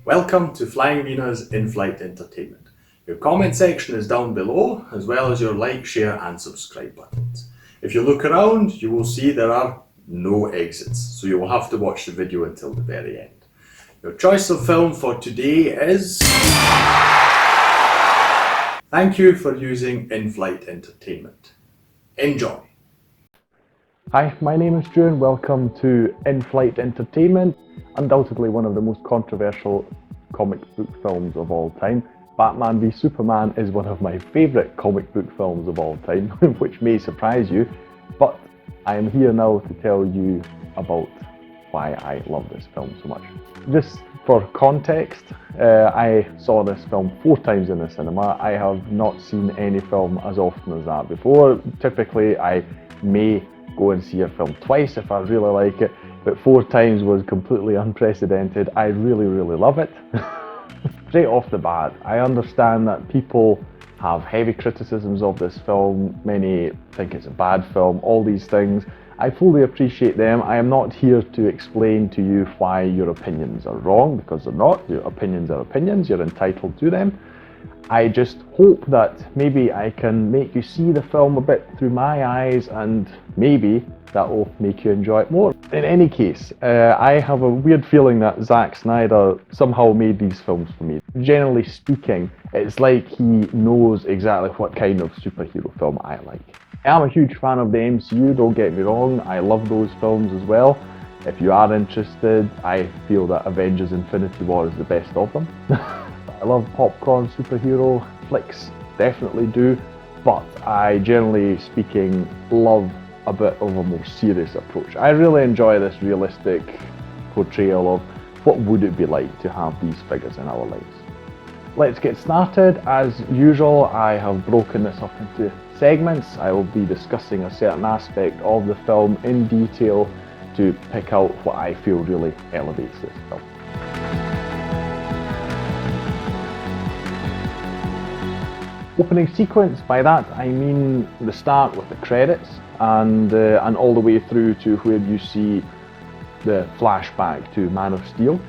Welcome to Flying Wiener's in-flight entertainment. Your comment section is down below, as well as your like, share and subscribe buttons. If you look around, you will see there are no exits, so you will have to watch the video until the very end. Your choice of film for today is... Thank you for using in-flight entertainment. Enjoy! Hi, my name is Stu and welcome to In-Flight Entertainment, undoubtedly one of the most controversial comic book films of all time. Batman v Superman is one of my favourite comic book films of all time, which may surprise you, but I am here now to tell you about why I love this film so much. Just for context, I saw this film 4 times in the cinema. I have not seen any film as often as that before. Typically, I may go and see a film twice if I really like it, but 4 times was completely unprecedented. I really love it. Straight off the bat, I understand that people have heavy criticisms of this film. Many think it's a bad film, all these things. I fully appreciate them. I am not here to explain to you why your opinions are wrong, because they're not. Your opinions are opinions, you're entitled to them. I just hope that maybe I can make you see the film a bit through my eyes, and maybe that will make you enjoy it more. In any case, I have a weird feeling that Zack Snyder somehow made these films for me. Generally speaking, it's like he knows exactly what kind of superhero film I like. I'm a huge fan of the MCU, don't get me wrong, I love those films as well. If you are interested, I feel that Avengers Infinity War is the best of them. I love popcorn superhero flicks, definitely do, but I generally speaking love a bit of a more serious approach. I really enjoy this realistic portrayal of what would it be like to have these figures in our lives. Let's get started. As usual, I have broken this up into segments. I will be discussing a certain aspect of the film in detail to pick out what I feel really elevates this film. Opening sequence, by that I mean the start with the credits and all the way through to where you see the flashback to Man of Steel.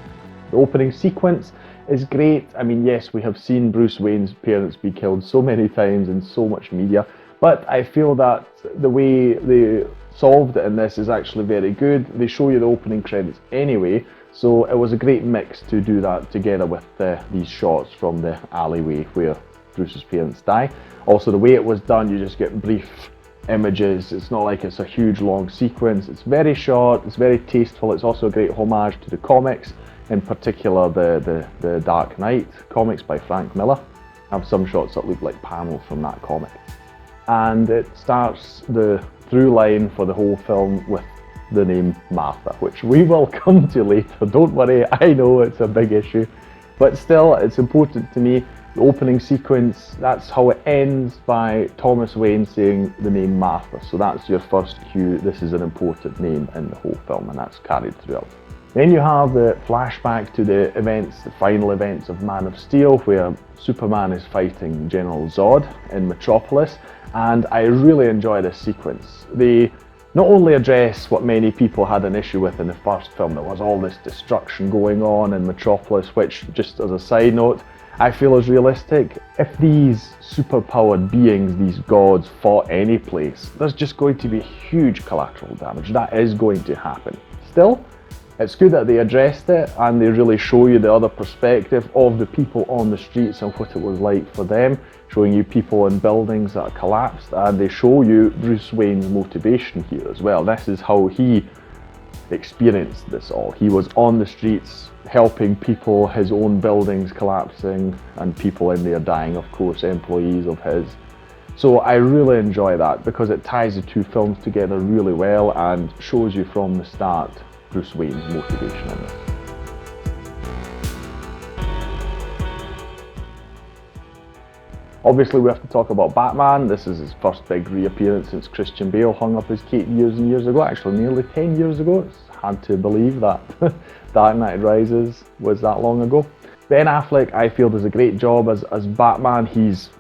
The opening sequence is great. I mean, yes, we have seen Bruce Wayne's parents be killed so many times in so much media, but I feel that the way they solved it in this is actually very good. They show you the opening credits anyway, so it was a great mix to do that together with these shots from the alleyway where Bruce's parents die. Also, the way it was done, you just get brief images. It's not like it's a huge long sequence. It's very short, it's very tasteful. It's also a great homage to the comics, in particular the Dark Knight comics by Frank Miller. I have some shots that look like panels from that comic. And it starts the through line for the whole film with the name Martha, which we will come to later. Don't worry, I know it's a big issue, but still it's important to me. The opening sequence, that's how it ends, by Thomas Wayne saying the name Martha. So that's your first cue. This is an important name in the whole film, and that's carried throughout. Then you have the flashback to the events, the final events of Man of Steel, where Superman is fighting General Zod in Metropolis, and I really enjoy this sequence. They not only address what many people had an issue with in the first film, there was all this destruction going on in Metropolis, which, just as a side note, I feel is realistic. If these superpowered beings, these gods, fought any place, there's just going to be huge collateral damage. That is going to happen. Still, it's good that they addressed it and they really show you the other perspective of the people on the streets and what it was like for them, showing you people in buildings that collapsed, and they show you Bruce Wayne's motivation here as well. This is how he experienced this all. He was on the streets helping people, his own buildings collapsing and people in there dying, of course, employees of his. So I really enjoy that because it ties the two films together really well and shows you from the start Bruce Wayne's motivation in this. Obviously we have to talk about Batman. This is his first big reappearance since Christian Bale hung up his cape years and years ago, actually nearly 10 years ago. It's hard to believe that Dark Knight Rises was that long ago. Ben Affleck, I feel, does a great job as Batman.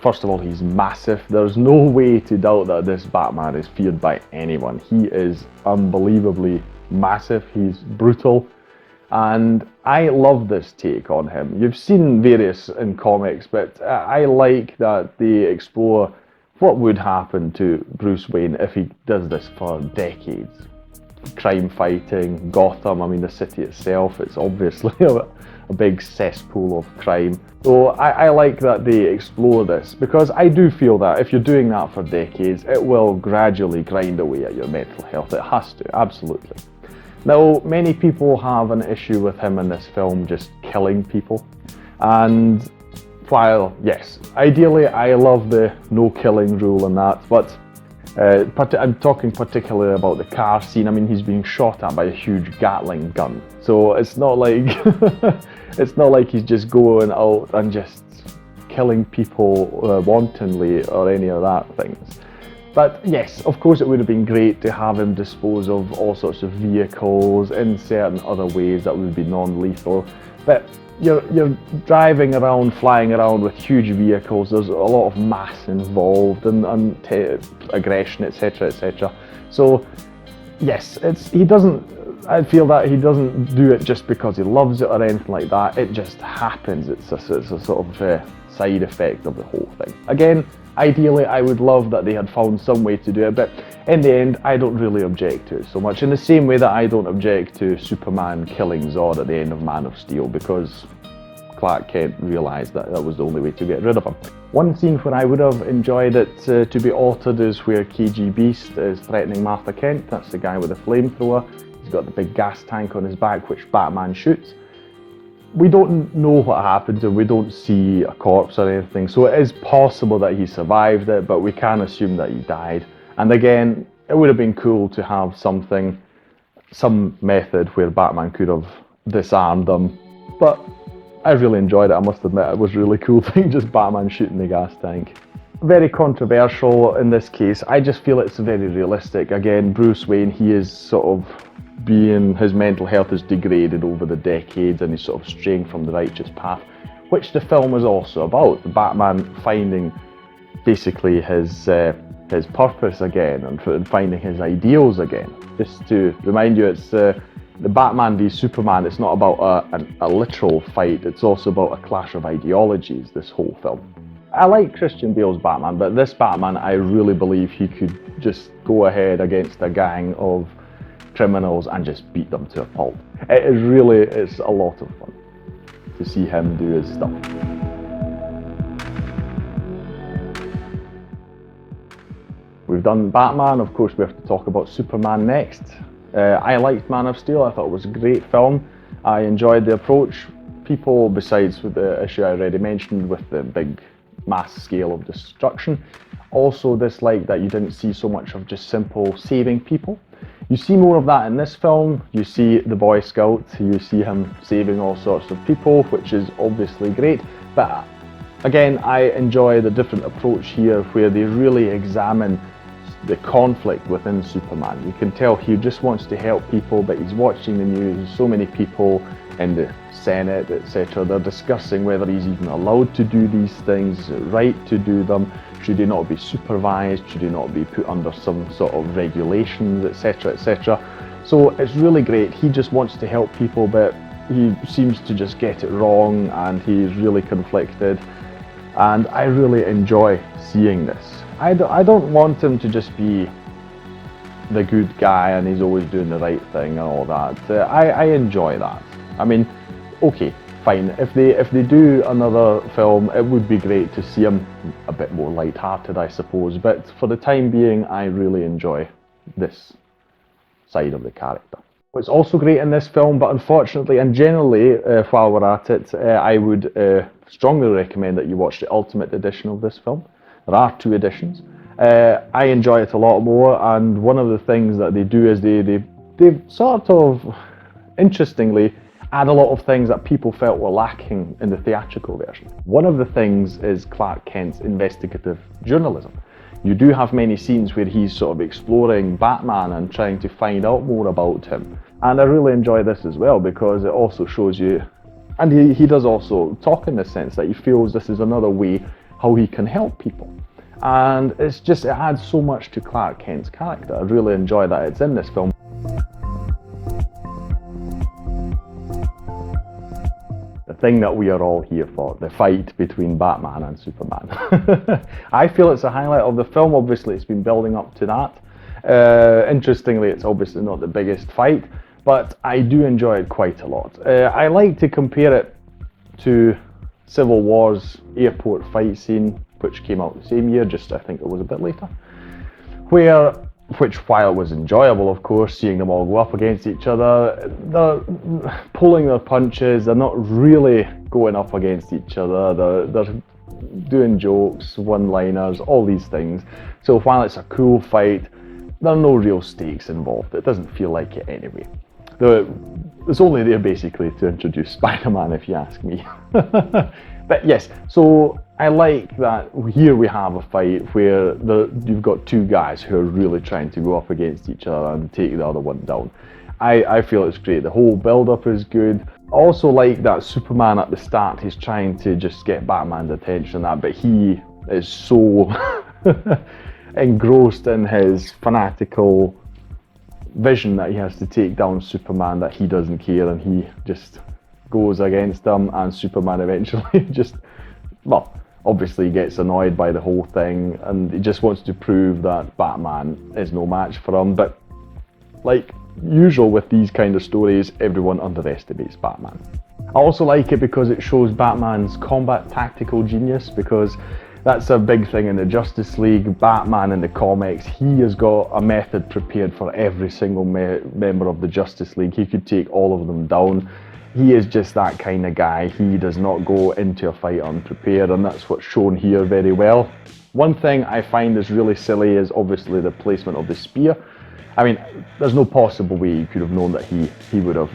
First of all, he's massive. There's no way to doubt that this Batman is feared by anyone. He is unbelievably massive, he's brutal. And I love this take on him. You've seen various in comics, but I like that they explore what would happen to Bruce Wayne if he does this for decades. Crime fighting, Gotham, I mean the city itself, it's obviously a big cesspool of crime. So I like that they explore this, because I do feel that if you're doing that for decades, it will gradually grind away at your mental health. It has to, absolutely. Now, many people have an issue with him in this film just killing people. And while, yes, ideally I love the no killing rule and that, but I'm talking particularly about the car scene. I mean, he's being shot at by a huge Gatling gun. So it's not like it's not like he's just going out and just killing people wantonly or any of that things. But yes, of course it would have been great to have him dispose of all sorts of vehicles in certain other ways that would be non-lethal. But you're driving around, flying around with huge vehicles, there's a lot of mass involved and aggression, etc, etc. So yes, I feel that he doesn't do it just because he loves it or anything like that. It just happens. It's a sort of side effect of the whole thing. Again, ideally I would love that they had found some way to do it, but in the end I don't really object to it so much, in the same way that I don't object to Superman killing Zod at the end of Man of Steel, because Clark Kent realised that that was the only way to get rid of him. One scene where I would have enjoyed it to be altered is where KG Beast is threatening Martha Kent. That's the guy with the flamethrower. He's got the big gas tank on his back which Batman shoots. We don't know what happened to him, we don't see a corpse or anything, so it is possible that he survived it, but we can assume that he died. And again, it would have been cool to have some method where Batman could have disarmed him, but I really enjoyed it, I must admit. It was a really cool thing, just Batman shooting the gas tank. Very controversial in this case. I just feel it's very realistic. Again, Bruce Wayne, he is sort of his mental health is degraded over the decades and he's sort of straying from the righteous path, which the film is also about. The Batman finding basically his purpose again and finding his ideals again. Just to remind you, it's the Batman v Superman. It's not about a literal fight, it's also about a clash of ideologies, this whole film. I like Christian Bale's Batman, but this Batman, I really believe he could just go ahead against a gang of criminals and just beat them to a pulp. It's a lot of fun to see him do his stuff. We've done Batman, of course we have to talk about Superman next. I liked Man of Steel, I thought it was a great film. I enjoyed the approach. People, besides with the issue I already mentioned with the big mass scale of destruction, also disliked that you didn't see so much of just simple saving people. You see more of that in this film. You see the Boy Scout, you see him saving all sorts of people, which is obviously great, but again, I enjoy the different approach here where they really examine the conflict within Superman. You can tell he just wants to help people, but he's watching the news. So many people in the Senate, etc., they're discussing whether he's even allowed to do these things, is it right to do them, should he not be supervised, should he not be put under some sort of regulations, etc., etc. So it's really great. He just wants to help people, but he seems to just get it wrong and he's really conflicted, and I really enjoy seeing this. I don't want him to just be the good guy and he's always doing the right thing and all that. I enjoy that. I mean, okay, fine. If they do another film, it would be great to see him a bit more light-hearted, I suppose. But for the time being, I really enjoy this side of the character. What's also great in this film, but unfortunately and generally, while we're at it, I would strongly recommend that you watch the Ultimate Edition of this film. There are 2 editions. I enjoy it a lot more, and one of the things that they do is they sort of, interestingly, add a lot of things that people felt were lacking in the theatrical version. One of the things is Clark Kent's investigative journalism. You do have many scenes where he's sort of exploring Batman and trying to find out more about him. And I really enjoy this as well because it also shows you, and he does also talk in the sense that he feels this is another way how he can help people. And it adds so much to Clark Kent's character. I really enjoy that it's in this film. thing that we are all here for, the fight between Batman and Superman. I feel it's a highlight of the film. Obviously, it's been building up to that. Interestingly, it's obviously not the biggest fight, but I do enjoy it quite a lot. I like to compare it to Civil War's airport fight scene, which came out the same year, just I think it was a bit later, which while it was enjoyable, of course, seeing them all go up against each other, they're pulling their punches, they're not really going up against each other, they're doing jokes, one-liners, all these things. So while it's a cool fight, there are no real stakes involved. It doesn't feel like it anyway. It's only there basically to introduce Spider-Man, if you ask me. But yes, so I like that here we have a fight where you've got two guys who are really trying to go up against each other and take the other one down. I feel it's great. The whole build-up is good. I also like that Superman at the start, he's trying to just get Batman's attention, but he is so engrossed in his fanatical vision that he has to take down Superman that he doesn't care, and he just goes against him, and Superman eventually just, well, obviously gets annoyed by the whole thing, and he just wants to prove that Batman is no match for him. But like usual with these kind of stories, everyone underestimates Batman. I also like it because it shows Batman's combat tactical genius, because that's a big thing in the Justice League. Batman in the comics, he has got a method prepared for every single member of the Justice League. He could take all of them down. He is just that kind of guy. He does not go into a fight unprepared, and that's what's shown here very well. One thing I find is really silly is obviously the placement of the spear. I mean, there's no possible way you could have known that he would have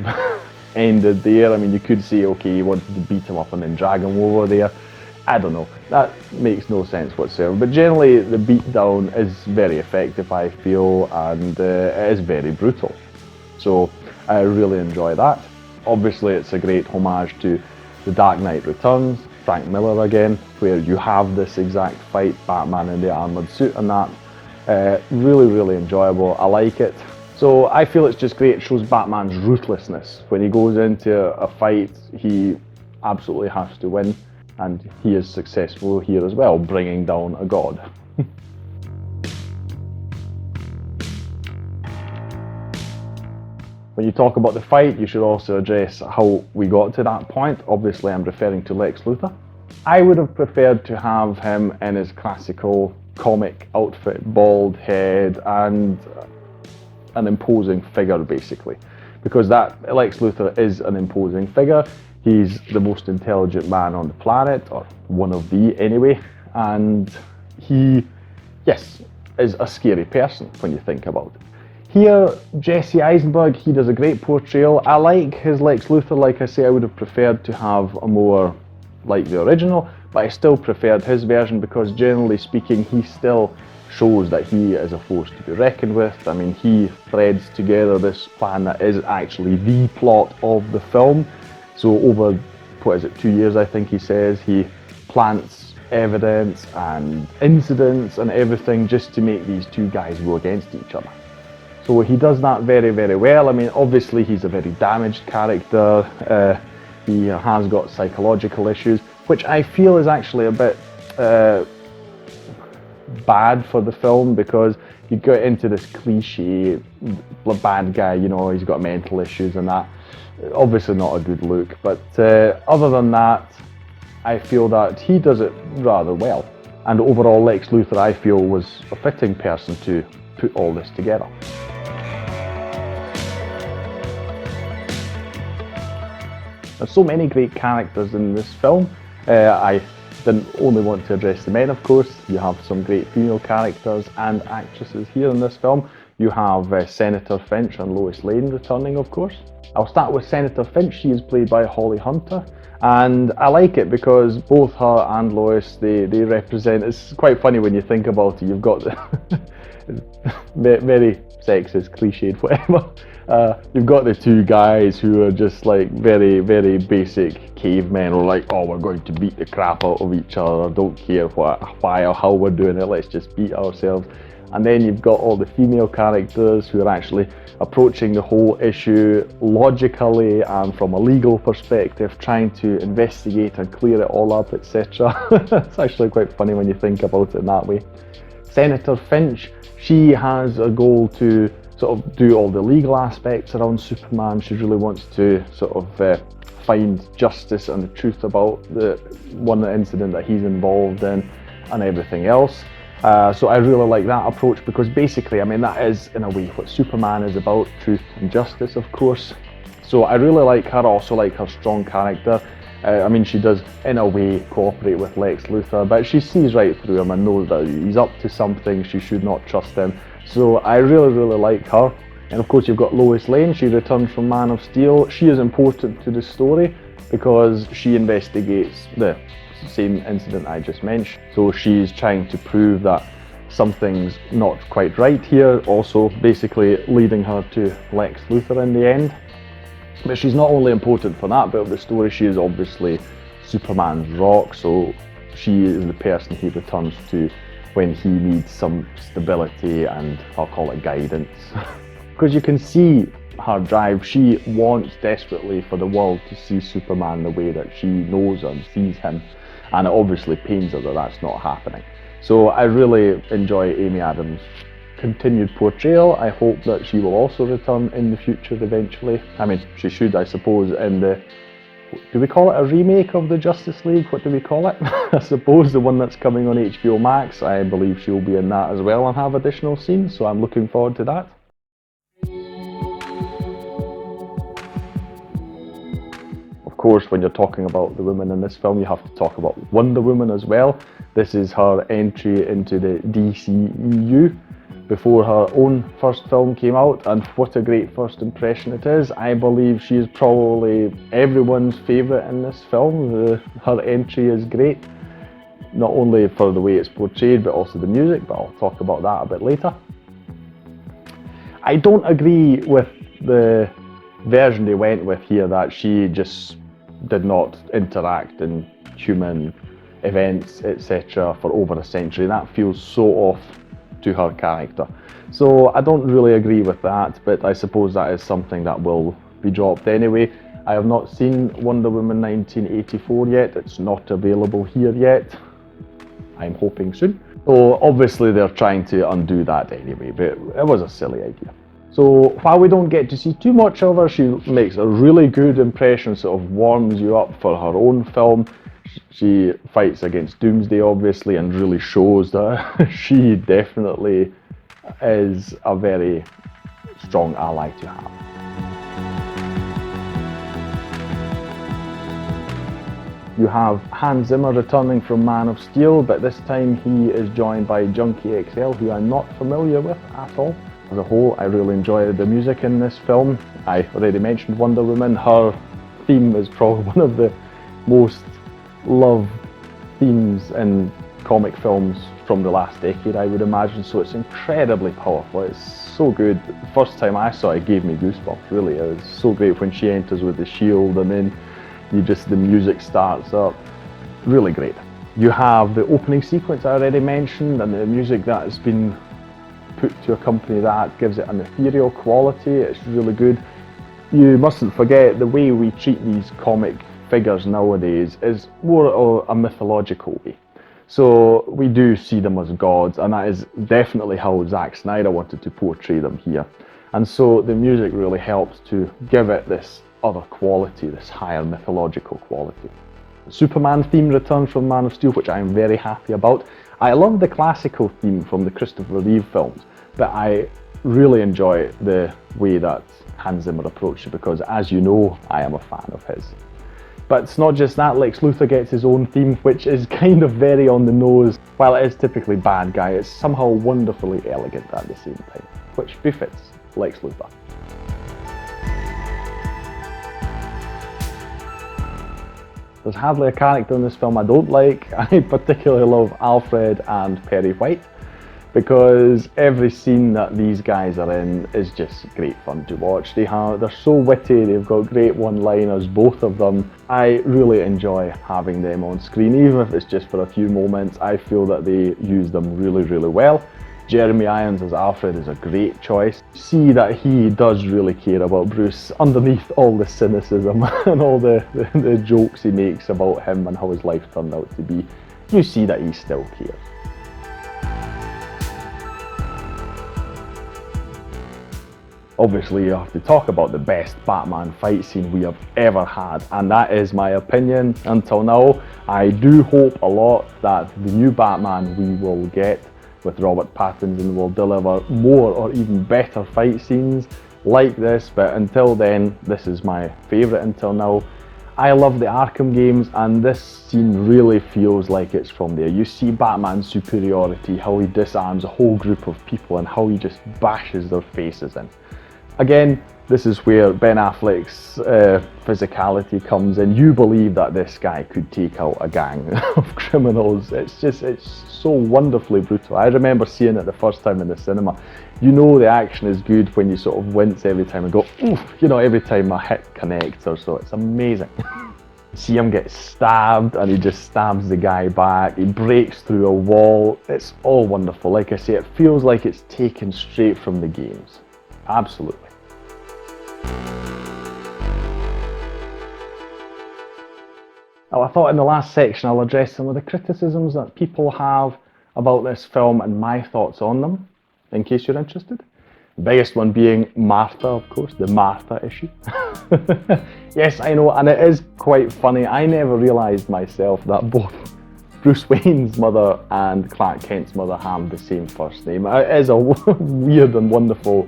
ended there. I mean, you could say, okay, he wanted to beat him up and then drag him over there. I don't know, that makes no sense whatsoever, but generally the beatdown is very effective, I feel, and it is very brutal, so I really enjoy that. Obviously it's a great homage to The Dark Knight Returns, Frank Miller again, where you have this exact fight, Batman in the armoured suit and that. Really enjoyable, I like it. So I feel it's just great, it shows Batman's ruthlessness. When he goes into a fight, he absolutely has to win. And he is successful here as well, bringing down a god. When you talk about the fight, you should also address how we got to that point. Obviously, I'm referring to Lex Luthor. I would have preferred to have him in his classical comic outfit, bald head, and an imposing figure, basically. Because that Lex Luthor is an imposing figure. He's the most intelligent man on the planet, or one of the anyway, and he, yes, is a scary person when you think about it. Here, Jesse Eisenberg, he does a great portrayal. I like his Lex Luthor. Like I say, I would have preferred to have a more like the original, but I still preferred his version because generally speaking, he still shows that he is a force to be reckoned with. I mean, he threads together this plan that is actually the plot of the film. So over, 2 years I think he says, he plants evidence and incidents and everything just to make these two guys go against each other. So he does that very well. I mean, obviously he's a very damaged character. He has got psychological issues, which I feel is actually a bit bad for the film, because you get into this cliche bad guy, you know, he's got mental issues and that. Obviously not a good look, but other than that, I feel that he does it rather well. And overall, Lex Luthor, I feel, was a fitting person to put all this together. There's so many great characters in this film. I didn't only want to address the men, of course. You have some great female characters and actresses here in this film. You have Senator Finch and Lois Lane returning, of course. I'll start with Senator Finch. She is played by Holly Hunter, and I like it because both her and Lois, they represent, it's quite funny when you think about it, you've got the very sexist, cliched, whatever. You've got the two guys who are just like very basic cavemen, or like, oh, we're going to beat the crap out of each other, don't care why or how we're doing it, let's just beat ourselves. And then you've got all the female characters who are actually approaching the whole issue logically and from a legal perspective, trying to investigate and clear it all up, etc. It's actually quite funny when you think about it in that way. Senator Finch, she has a goal to sort of do all the legal aspects around Superman. She really wants to sort of find justice and the truth about the one incident that he's involved in and everything else. So I really like that approach because basically, I mean, that is in a way what Superman is about, truth and justice, of course. So I really like her, I also like her strong character. I mean, she does, in a way, cooperate with Lex Luthor, but she sees right through him and knows that he's up to something, she should not trust him. So I really like her. And of course, you've got Lois Lane, she returns from Man of Steel. She is important to the story because she investigates the same incident I just mentioned. So she's trying to prove that something's not quite right here, also basically leading her to Lex Luthor in the end. But she's not only important for that bit of the story, she is obviously Superman's rock, so she is the person he returns to when he needs some stability and I'll call it guidance. Because you can see her drive, she wants desperately for the world to see Superman the way that she knows and sees him, and it obviously pains her that that's not happening. So I really enjoy Amy Adams' continued portrayal. I hope that she will also return in the future eventually. I mean, she should, I suppose, in the, do we call it a remake of the Justice League? What do we call it? I suppose the one that's coming on HBO Max. I believe she'll be in that as well and have additional scenes, so I'm looking forward to that. Of course, when you're talking about the women in this film, you have to talk about Wonder Woman as well. This is her entry into the DCEU before her own first film came out, and what a great first impression it is. I believe she is probably everyone's favourite in this film. Her entry is great, not only for the way it's portrayed, but also the music, but I'll talk about that a bit later. I don't agree with the version they went with here, that she just did not interact in human events, etc. for over a century. That feels so off to her character. So I don't really agree with that, but I suppose that is something that will be dropped anyway. I have not seen Wonder Woman 1984 yet. It's not available here yet. I'm hoping soon. So obviously they're trying to undo that anyway, but it was a silly idea. So while we don't get to see too much of her, she makes a really good impression, sort of warms you up for her own film. She fights against Doomsday obviously and really shows that she definitely is a very strong ally to have. You have Hans Zimmer returning from Man of Steel, but this time he is joined by Junkie XL, who I'm not familiar with at all. As a whole, I really enjoyed the music in this film. I already mentioned Wonder Woman. Her theme is probably one of the most loved themes in comic films from the last decade, I would imagine, so it's incredibly powerful. It's so good. The first time I saw it gave me goosebumps, really. It was so great when she enters with the shield and then the music starts up. Really great. You have the opening sequence I already mentioned, and the music that has been put to accompany that gives it an ethereal quality. It's really good. You mustn't forget the way we treat these comic figures nowadays is more of a mythological way. So we do see them as gods, and that is definitely how Zack Snyder wanted to portray them here. And so the music really helps to give it this other quality, this higher mythological quality. The Superman theme returns from Man of Steel, which I'm very happy about. I love the classical theme from the Christopher Reeve films, but I really enjoy the way that Hans Zimmer approached it, because as you know, I am a fan of his. But it's not just that, Lex Luthor gets his own theme, which is kind of very on the nose. While it is typically bad guy, it's somehow wonderfully elegant at the same time, which befits Lex Luthor. There's hardly a character in this film I don't like. I particularly love Alfred and Perry White, because every scene that these guys are in is just great fun to watch. They're so witty, they've got great one-liners, both of them. I really enjoy having them on screen, even if it's just for a few moments. I feel that they use them really, really well. Jeremy Irons as Alfred is a great choice. See that he does really care about Bruce underneath all the cynicism and all the jokes he makes about him and how his life turned out to be. You see that he still cares. Obviously, you have to talk about the best Batman fight scene we have ever had, and that is my opinion until now. I do hope a lot that the new Batman we will get with Robert Pattinson will deliver more or even better fight scenes like this, but until then, this is my favourite until now. I love the Arkham games, and this scene really feels like it's from there. You see Batman's superiority, how he disarms a whole group of people and how he just bashes their faces in. Again, this is where Ben Affleck's physicality comes in. You believe that this guy could take out a gang of criminals. It's so wonderfully brutal. I remember seeing it the first time in the cinema. You know the action is good when you sort of wince every time and go, oof, you know, every time a hit connects or so. It's amazing. See him get stabbed and he just stabs the guy back. He breaks through a wall. It's all wonderful. Like I say, it feels like it's taken straight from the games. Absolutely. Now, I thought in the last section I'll address some of the criticisms that people have about this film and my thoughts on them, in case you're interested. The biggest one being Martha, of course, the Martha issue. Yes, I know, and it is quite funny. I never realised myself that both Bruce Wayne's mother and Clark Kent's mother have the same first name. It is a weird and wonderful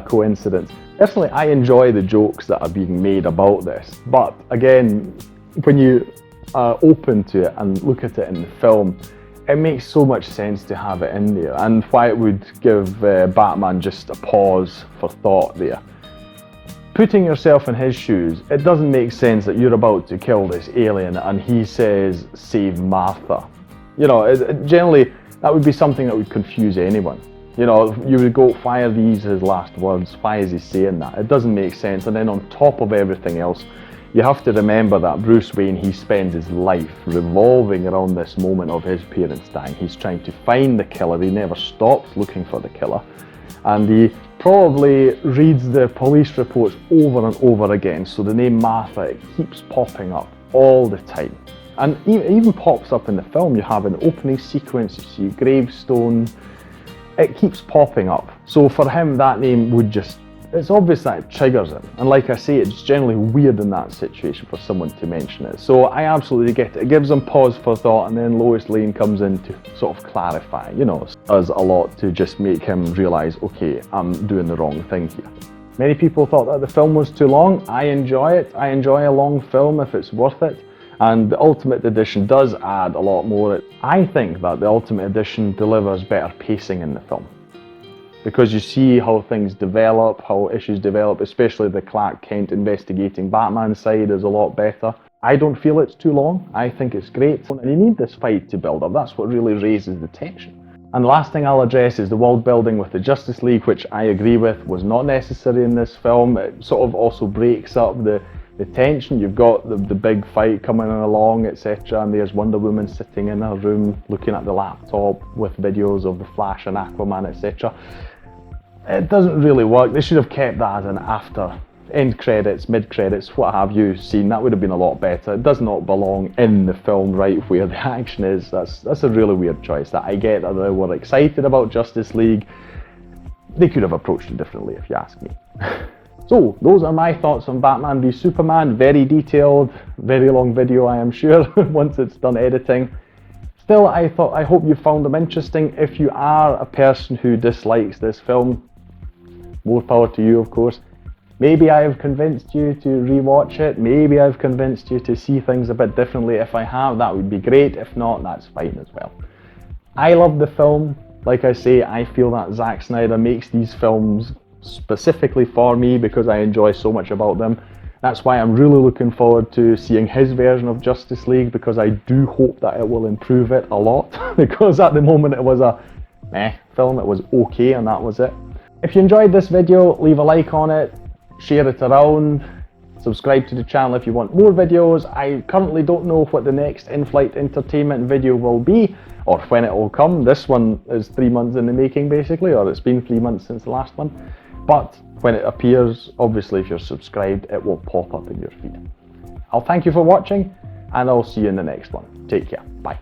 coincidence. Personally, I enjoy the jokes that are being made about this, but again, when you are open to it and look at it in the film, it makes so much sense to have it in there, and why it would give Batman just a pause for thought there. Putting yourself in his shoes, it doesn't make sense that you're about to kill this alien and he says, "Save Martha." You know, generally that would be something that would confuse anyone. You know, you would go, why are these his last words? Why is he saying that? It doesn't make sense. And then on top of everything else, you have to remember that Bruce Wayne, he spends his life revolving around this moment of his parents dying. He's trying to find the killer. He never stops looking for the killer. And he probably reads the police reports over and over again. So the name Martha, it keeps popping up all the time. And it even pops up in the film. You have an opening sequence, you see a gravestone. It keeps popping up. So for him, that name would just, it's obvious that it triggers him. And like I say, it's generally weird in that situation for someone to mention it. So I absolutely get it. It gives them pause for thought, and then Lois Lane comes in to sort of clarify, you know, does a lot to just make him realise, okay, I'm doing the wrong thing here. Many people thought that the film was too long. I enjoy it. I enjoy a long film if it's worth it. And the Ultimate Edition does add a lot more. I think that the Ultimate Edition delivers better pacing in the film, because you see how things develop, how issues develop, especially the Clark Kent investigating Batman side is a lot better. I don't feel it's too long. I think it's great. And you need this fight to build up. That's what really raises the tension. And the last thing I'll address is the world building with the Justice League, which I agree with was not necessary in this film. It sort of also breaks up the tension. You've got the big fight coming along, etc., and there's Wonder Woman sitting in her room looking at the laptop with videos of the Flash and Aquaman, etc. It doesn't really work. They should have kept that as an after end credits, mid credits, what have you scene. That would have been a lot better. It does not belong in the film right where the action is. That's a really weird choice. That I get that they were excited about Justice League. They could have approached it differently if you ask me. So, those are my thoughts on Batman v Superman. Very detailed, very long video, I am sure, once it's done editing. Still, I hope you found them interesting. If you are a person who dislikes this film, more power to you, of course. Maybe I have convinced you to rewatch it. Maybe I've convinced you to see things a bit differently. If I have, that would be great. If not, that's fine as well. I love the film. Like I say, I feel that Zack Snyder makes these films specifically for me because I enjoy so much about them. That's why I'm really looking forward to seeing his version of Justice League, because I do hope that it will improve it a lot, because at the moment it was a meh film. It was okay and that was it. If you enjoyed this video, leave a like on it, share it around, Subscribe to the channel if you want more videos. I currently don't know what the next in-flight entertainment video will be, or when it will come. This one is 3 months in the making basically, or it's been 3 months since the last one. But when it appears, obviously if you're subscribed, it will pop up in your feed. I'll thank you for watching, and I'll see you in the next one. Take care. Bye.